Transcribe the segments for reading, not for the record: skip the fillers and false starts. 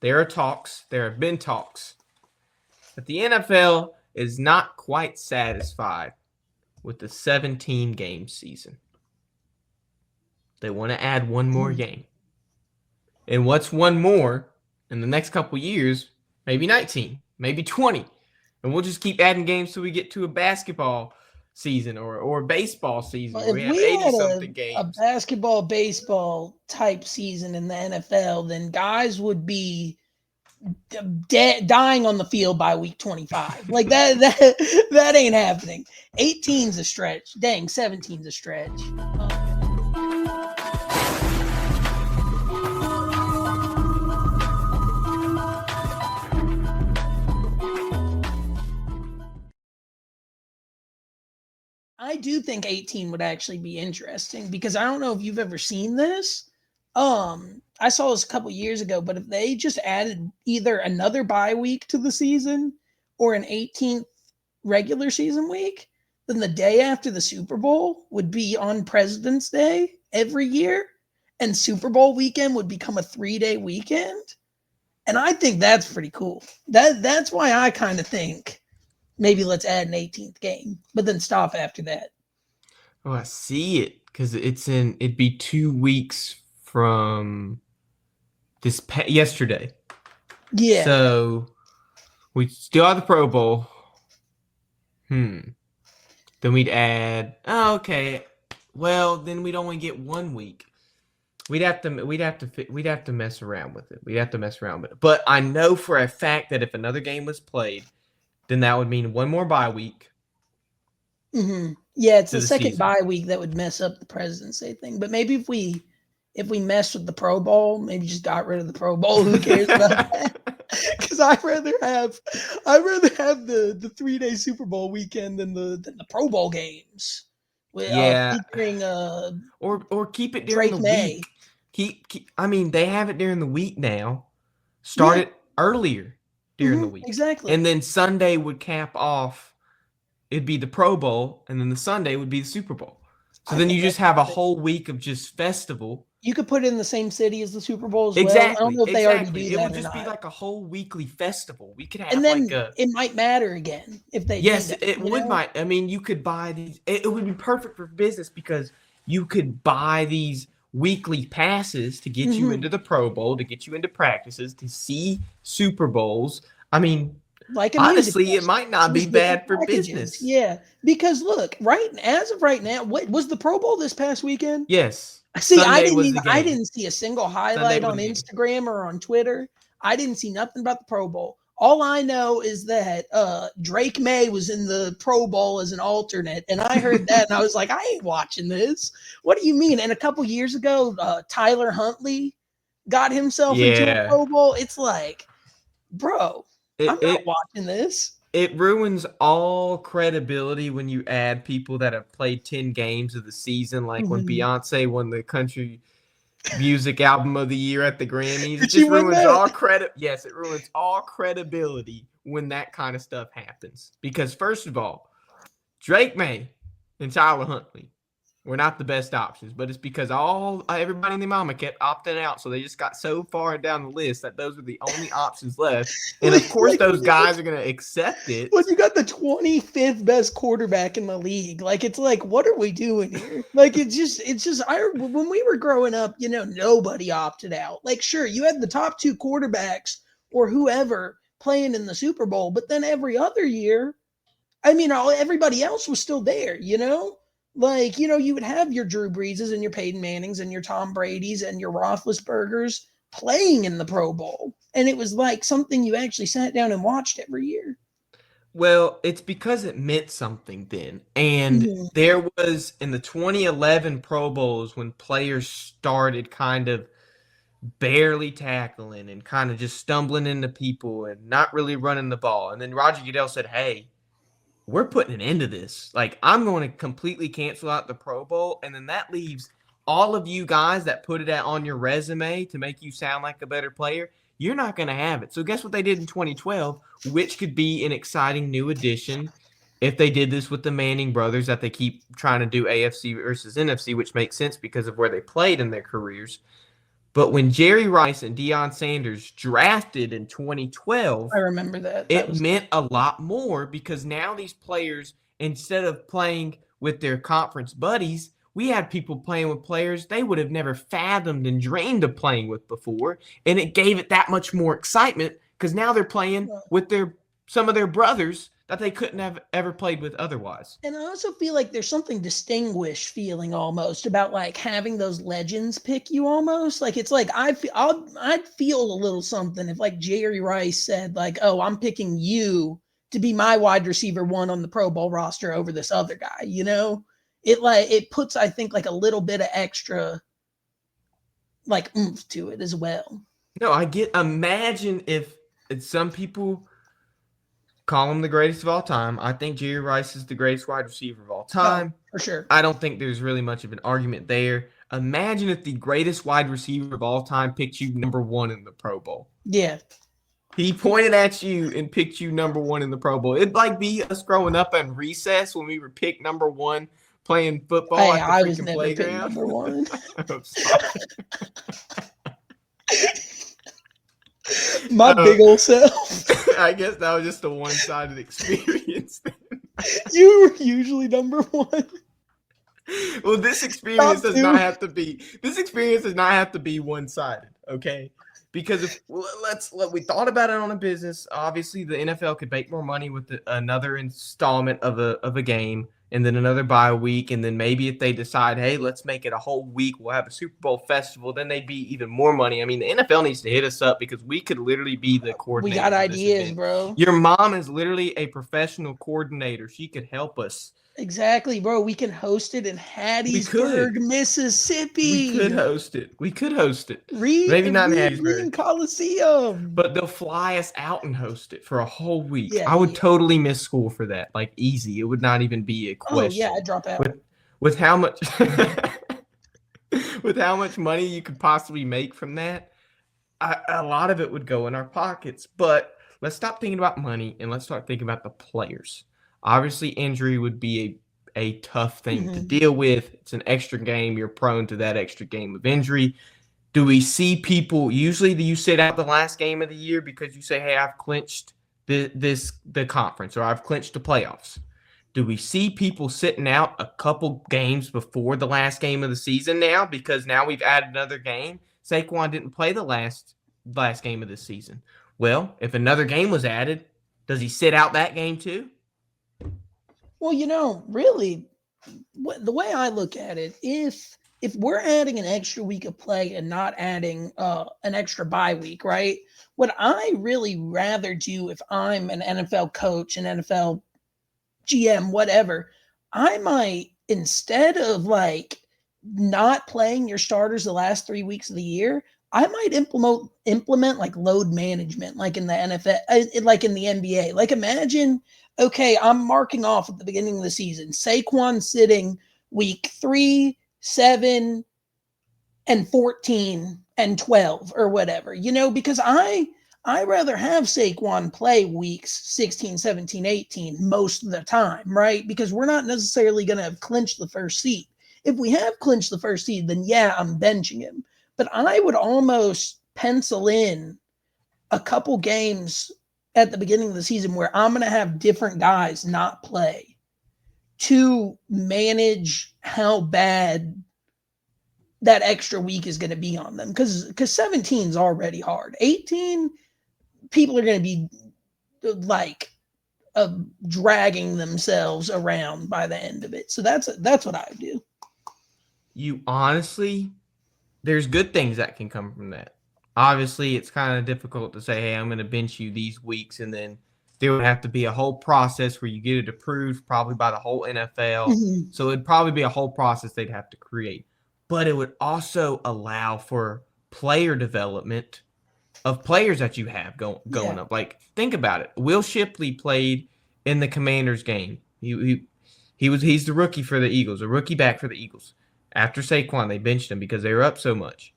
There are talks. There have been talks. But the NFL is not quite satisfied with the 17-game season. They want to add one more game. And what's one more in the next couple years? Maybe 19, maybe 20. And we'll just keep adding games till we get to a basketball season or a baseball season Well, where if we have we had 80-something a games. basketball, baseball type season in the NFL, then guys would be dying on the field by week 25. Like that ain't happening. 18's a stretch. Dang, 17's a stretch. I do think 18 would actually be interesting because I don't know if you've ever seen this. I saw this a couple years ago, but if they just added either another bye week to the season or an 18th regular season week, then the day after the Super Bowl would be on President's Day every year, and Super Bowl weekend would become a 3-day weekend. And I think that's pretty cool. That's why I kind of think maybe let's add an 18th game, but then stop after that. Oh, I see it because it'd be 2 weeks from yesterday. Yeah. So we still have the Pro Bowl. Then we'd add. Oh, okay. Well, then we'd only get 1 week. We'd have to mess around with it. We'd have to mess around with it. But I know for a fact that if another game was played, then that would mean one more bye week. Mm-hmm. Yeah, it's the second season. bye week that would mess up the President's Day thing. But maybe if we messed with the Pro Bowl, maybe just got rid of the Pro Bowl. Who cares about that? Because I'd rather have the 3-day Super Bowl weekend than the Pro Bowl games. Featuring or keep it during Drake the May. week. Keep. I mean, they have it during the week now. Start it earlier during the week. Exactly. And then Sunday would cap off. It'd be the Pro Bowl, and then the Sunday would be the Super Bowl. So then you just have a whole week of just festival. You could put it in the same city as the Super Bowl as exactly, well. I don't know if they already do that. It would just be like a whole weekly festival. We could have and then it might matter again if they yes, do that, it would might. I mean, you could buy these. It would be perfect for business because you could buy these weekly passes to get you into the Pro Bowl, to get you into practices, to see Super Bowls. I mean, like honestly, it might not be bad for business. Yeah, because look, as of right now, what was the Pro Bowl this past weekend? Yes. See, I didn't see a single highlight on Instagram or on Twitter. I didn't see nothing about the Pro Bowl. All I know is that Drake May was in the Pro Bowl as an alternate, and I heard that, and I was like, I ain't watching this. What do you mean? And a couple years ago, Tyler Huntley got himself into a Pro Bowl. It's like, bro, I'm not watching this. It ruins all credibility when you add people that have played 10 games of the season, like when Beyonce won the country music album of the year at the Grammys. It just ruins all credit. Yes, it ruins all credibility when that kind of stuff happens. Because first of all, Drake May and Tyler Huntley were not the best options, but it's because everybody and their mama kept opting out, so they just got so far down the list that those were the only options left. And of course, those guys are going to accept it. When you got the 25th best quarterback in the league, like it's like, what are we doing here? Like it's just. When we were growing up, nobody opted out. Like, sure, you had the top two quarterbacks or whoever playing in the Super Bowl, but then every other year, I mean, everybody else was still there. Like, you would have your Drew Breeses and your Peyton Mannings and your Tom Brady's and your Roethlisbergers playing in the Pro Bowl. And it was like something you actually sat down and watched every year. Well, it's because it meant something then. And there was in the 2011 Pro Bowls when players started kind of barely tackling and kind of just stumbling into people and not really running the ball. And then Roger Goodell said, hey, we're putting an end to this. Like, I'm going to completely cancel out the Pro Bowl. And then that leaves all of you guys that put it on your resume to make you sound like a better player. You're not going to have it. So guess what they did in 2012, which could be an exciting new addition if they did this with the Manning brothers that they keep trying to do AFC versus NFC, which makes sense because of where they played in their careers. But when Jerry Rice and Deion Sanders drafted in I 2012, remember that. That it was meant a lot more because now these players, instead of playing with their conference buddies, we had people playing with players they would have never fathomed and dreamed of playing with before. And it gave it that much more excitement because now they're playing uh, with their some of their brothers that they couldn't have ever played with otherwise. and I also feel like there's something distinguished feeling almost about like having those legends pick you almost. Like it's like I'd feel a little something if like Jerry Rice said like, "Oh, I'm picking you to be my wide receiver one on the Pro Bowl roster over this other guy," you know? It puts I think like a little bit of extra like oomph to it as well. No, I get. Imagine if some people call him the greatest of all time. I think Jerry Rice is the greatest wide receiver of all Oh, time. for sure. I don't think there's really much of an argument there. Imagine if the greatest wide receiver of all time picked you number one in the Pro Bowl. Yeah. He pointed at you and picked you number one in the Pro Bowl. It'd like be us growing up in recess when we were picked number one playing football Hey, at the I was freaking never picked playground. number one. I'm sorry. My big old self. I guess that was just a one-sided experience. You were usually number one. Well, this experience Top does not two. have to be. This experience does not have to be one-sided, okay? Because if we thought about it on a business, obviously the NFL could make more money with another installment of a game, and then another bye week, and then maybe if they decide, hey, let's make it a whole week, we'll have a Super Bowl festival, then they'd be even more money. I mean, the NFL needs to hit us up because we could literally be the We got coordinators of this ideas, event. bro. Your mom is literally a professional coordinator. She could help us. Exactly, bro. We can host it in We Hattiesburg, could. We could Mississippi. host it. We could host it. Reed Maybe not in Reed Green Hattiesburg, Coliseum. but they'll fly us out and host it for a whole week. Yeah, I would yeah. totally miss school for that. Like easy. It would not even be a Oh yeah, I question. drop out. With how much with how much money you could possibly make from that, a lot of it would go in our pockets. But let's stop thinking about money and let's start thinking about the players. Obviously, injury would be a tough thing to Mhm. deal with. It's an extra game. You're prone to that extra game of injury. Do we see people usually do you sit out the last game of the year because you say, hey, I've clinched the conference or I've clinched the playoffs? Do we see people sitting out a couple games before the last game of the season now because now we've added another game? Saquon didn't play the last game of the season. Well, if another game was added, does he sit out that game too? Well, really, the way I look at it, if we're adding an extra week of play and not adding an extra bye week, right? What I really rather do if I'm an NFL coach, an NFL GM, whatever, I might instead of like not playing your starters the last 3 weeks of the year, I might implement like load management, like in the NFL, like in the NBA. Like imagine, okay, I'm marking off at the beginning of the season, Saquon sitting week 3, 7, and 14 and 12 or whatever, because I rather have Saquon play weeks 16, 17, 18 most of the time, right? Because we're not necessarily going to have clinched the first seed. If we have clinched the first seed, then yeah, I'm benching him. But I would almost pencil in a couple games at the beginning of the season where I'm going to have different guys not play to manage how bad that extra week is going to be on them, because 17 is already hard. 18, people are going to be like dragging themselves around by the end of it. So that's what I do. You honestly, there's good things that can come from that. Obviously, it's kind of difficult to say, hey, I'm going to bench you these weeks, and then there would have to be a whole process where you get it approved, probably by the whole NFL. Mhm. So it'd probably be a whole process they'd have to create. But it would also allow for player development of players that you have going Yeah. up. Like, think about it. Will Shipley played in the Commanders game. He's the rookie for the Eagles, a rookie back for the Eagles. After Saquon, they benched him because they were up so much.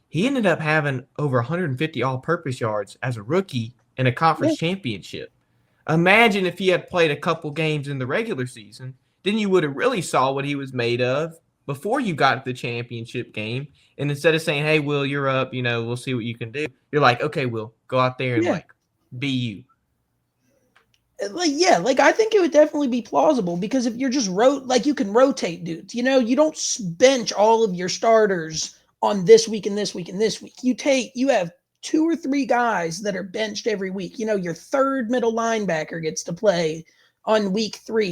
He ended up having over 150 all-purpose yards as a rookie in a Yeah. conference championship. Imagine if he had played a couple games in the regular season, then you would have really saw what he was made of before you got to the championship game. And instead of saying, "Hey, Will, you're up. We'll see what you can do," you're like, "Okay, Will, go out there and Yeah. like be you." Like, yeah, like I think it would definitely be plausible because if you're just like you can rotate dudes, you don't bench all of your starters on this week and this week and this week. You have two or three guys that are benched every week. Your third middle linebacker gets to play on week 3.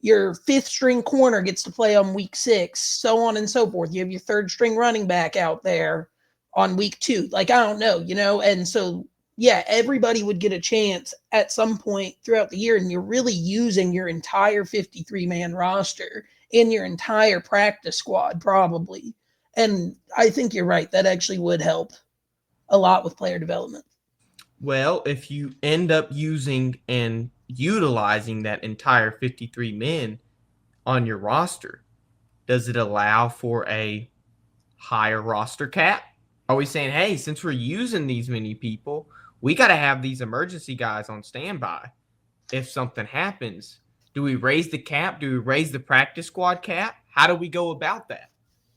Your fifth string corner gets to play on week 6, so on and so forth. You have your third string running back out there on week 2. Like, I don't know, and so yeah, everybody would get a chance at some point throughout the year, and you're really using your entire 53-man roster in your entire practice squad, probably. And I think you're right. That actually would help a lot with player development. Well, if you end up using and utilizing that entire 53 men on your roster, does it allow for a higher roster cap? Are we saying, hey, since we're using these many people, we got to have these emergency guys on standby if something happens? Do we raise the cap? Do we raise the practice squad cap? How do we go about that?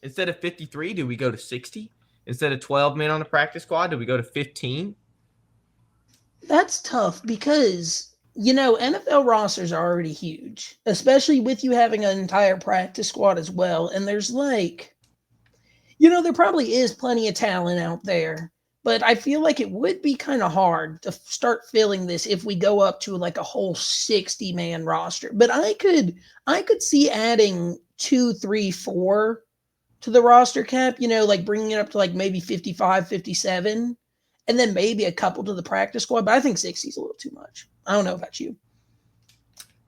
Instead of 53, do we go to 60? Instead of 12 men on the practice squad, do we go to 15? That's tough because NFL rosters are already huge, especially with you having an entire practice squad as well. And there's there probably is plenty of talent out there, but I feel like it would be kind of hard to start filling this if we go up to like a whole 60-man roster. But I could see adding 2, 3, 4 to the roster cap, like bringing it up to like maybe 55, 57, and then maybe a couple to the practice squad. But I think 60 is a little too much. I don't know about you.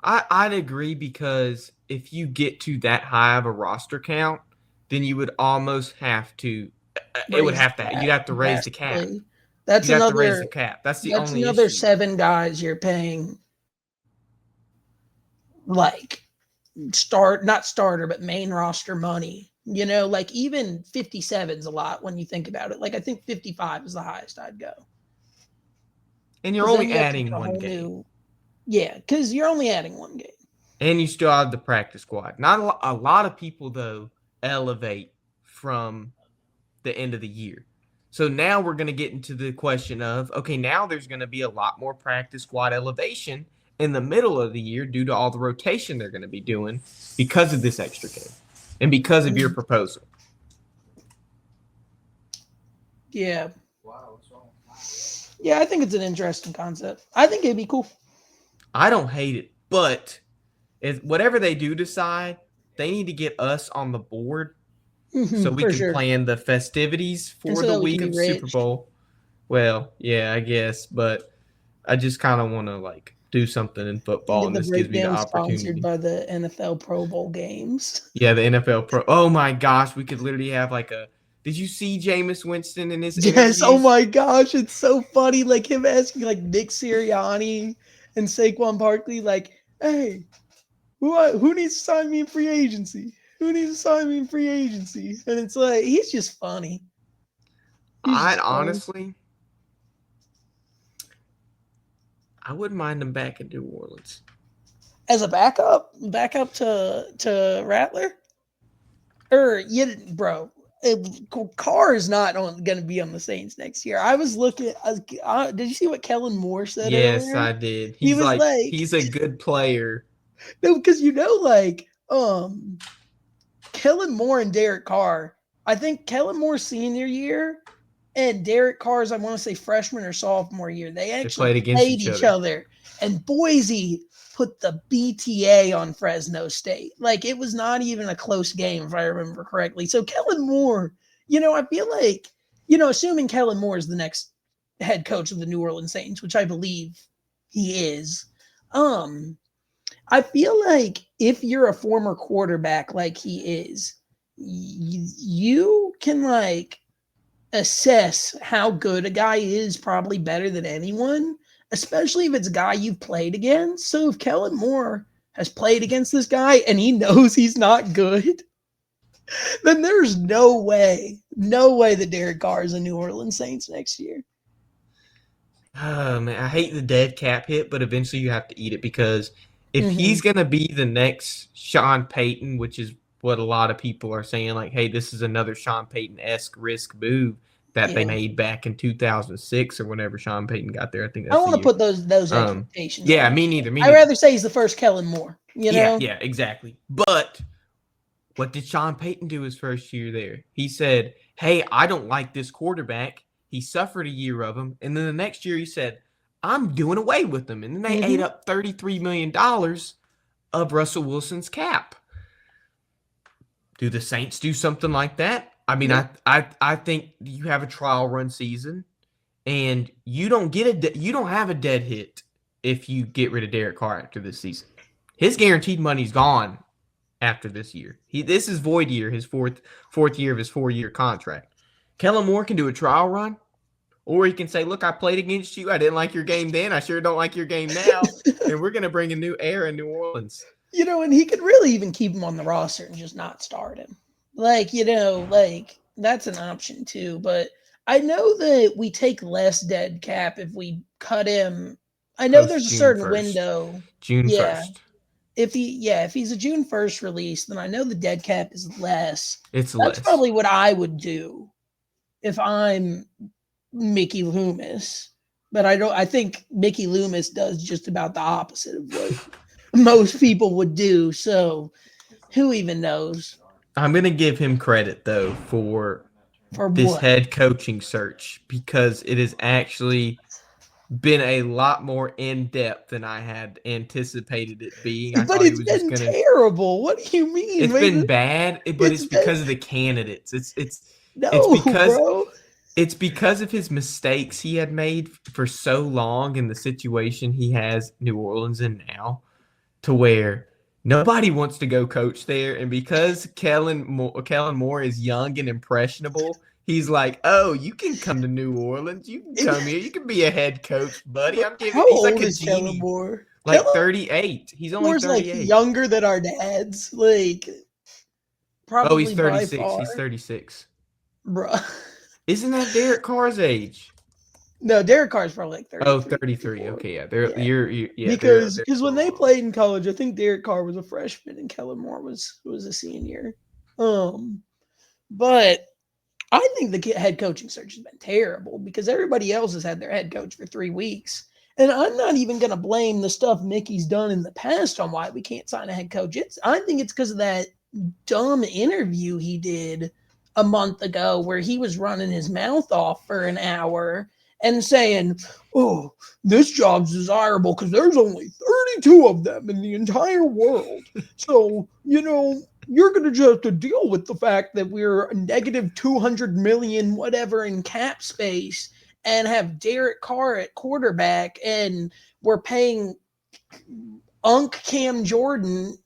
I'd agree because if you get to that high of a roster count, then you would almost have to. It would Raise have the to. cap You'd have to raise the cap. drastically. That's You'd have to raise the another cap. That's the that's only another issue. 7 guys you're paying, like, not starter, but main roster money. Like even 57 is a lot when you think about it. Like, I think 55 is the highest I'd go. And you're Because then only you have to get adding a one whole game. new. Yeah, because you're only adding one game. And you still have the practice squad. Not a lot of people, though, elevate from the end of the year. So now we're going to get into the question of, okay, now there's going to be a lot more practice squad elevation in the middle of the year due to all the rotation they're going to be doing because of this extra game and because of your proposal. Yeah. Yeah, I think it's an interesting concept. I think it'd be cool. I don't hate it, but if whatever they do decide, they need to get us on the board so we For can sure. plan the festivities And for so the that we week can of be Super rich. Bowl. Well, yeah, I guess, but I just kind of want to like do something in football, Get and the this gives me the breakdown sponsored opportunity. by the NFL Pro Bowl games. Yeah, the NFL Pro. Oh my gosh, we could literally have like a. Did you see Jameis Winston in his Yes. Oh interviews? my gosh, it's so funny. Like him asking like Nick Sirianni and Saquon Barkley, like, "Hey, who needs to sign me in free agency? Who needs to sign me in free agency?" And it's like he's just funny. He's I'd just funny. honestly, I wouldn't mind him back in New Orleans. As a backup to Rattler, or yeah, bro. Carr is not going to be on the Saints next year. I was looking. Did you see what Kellen Moore said Yes, earlier? I did. He He's was like, like, he's a good player. no, because like Kellen Moore and Derek Carr. I think Kellen Moore's senior year and Derek Carr's, I want to say freshman or sophomore year, they They actually played against played each each other. other. And Boise put the BTA on Fresno State. Like it was not even a close game, if I remember correctly. So Kellen Moore, I feel like, assuming Kellen Moore is the next head coach of the New Orleans Saints, which I believe he is, I feel like if you're a former quarterback like he is, you can like assess how good a guy is probably better than anyone, especially if it's a guy you've played against. So if Kellen Moore has played against this guy and he knows he's not good, then there's no way that Derek Carr is a New Orleans Saints next year. Oh man, I hate the dead cap hit, but eventually you have to eat it because if Mm-hmm. he's going to be the next Sean Payton, which is what a lot of people are saying, like, hey, this is another Sean Payton-esque risk move that they Yeah. made back in 2006 or whenever Sean Payton got there. I think I don't that's the want to year. put those expectations Yeah, on him. me neither. Me I'd neither. rather say he's the first Kellen Moore, you Yeah, know? yeah, exactly. But what did Sean Payton do his first year there? He said, hey, I don't like this quarterback. He suffered a year of him. And then the next year he said, I'm doing away with him. And then they ate Mm-hmm. up $33 million of Russell Wilson's cap. Do the Saints do something like that? I mean, Yep. I think you have a trial run season, and you don't have a dead hit if you get rid of Derek Carr after this season. His guaranteed money's gone after this year. This is void year, his fourth year of his 4-year contract. Kellen Moore can do a trial run, or he can say, "Look, I played against you. I didn't like your game then. I sure don't like your game now, and we're gonna bring a new era in New Orleans." And he could really even keep him on the roster and just not start him. Like that's an option too. But I know that we take less dead cap if we cut him. I know Post there's a June certain 1st. window. June Yeah. 1st. If he's a June 1st release, then I know the dead cap is less. It's That's less. probably what I would do if I'm Mickey Loomis. But I think Mickey Loomis does just about the opposite of what most people would do. So who even knows I'm gonna give him credit though for for this what? head coaching search because it has actually been a lot more in depth than I had anticipated it being. I But thought he it's was just been gonna. terrible. What do you mean? It's been bad, but It's it's been because of the candidates. It's no, because bro. it's because of his mistakes he had made for so long in the situation he has New Orleans in now, to where nobody wants to go coach there. And because Kellen Moore is young and impressionable, he's like, oh, you can come to New Orleans. You can come here. You can be a head coach, buddy. Bro, I'm giving. how He's like old a is Kellen genie, Moore? like Kellen 38. He's only Moore's like 38. younger than our dads. Like Oh, he's probably by 36. far, He's 36. bro. Isn't that Derek Carr's age? No, Derek Carr's probably like Oh, 33, 33. 34. Okay, yeah. Yeah. They're Because when they played in college, I think Derek Carr was a freshman and Kellen Moore was a senior. But I think the head coaching search has been terrible because everybody else has had their head coach for 3 weeks. And I'm not even going to blame the stuff Mickey's done in the past on why we can't sign a head coach. I think it's because of that dumb interview he did a month ago where he was running his mouth off for an hour and saying, oh, this job's desirable because there's only 32 of them in the entire world. So, you're going to just have to deal with the fact that we're negative 200 million, whatever, in cap space and have Derek Carr at quarterback and we're paying Unc Cam Jordan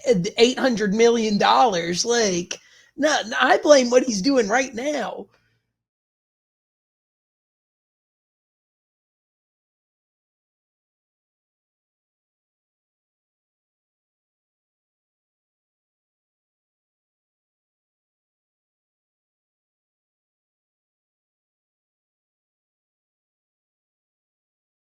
$800 million. Like, no, I blame what he's doing right now.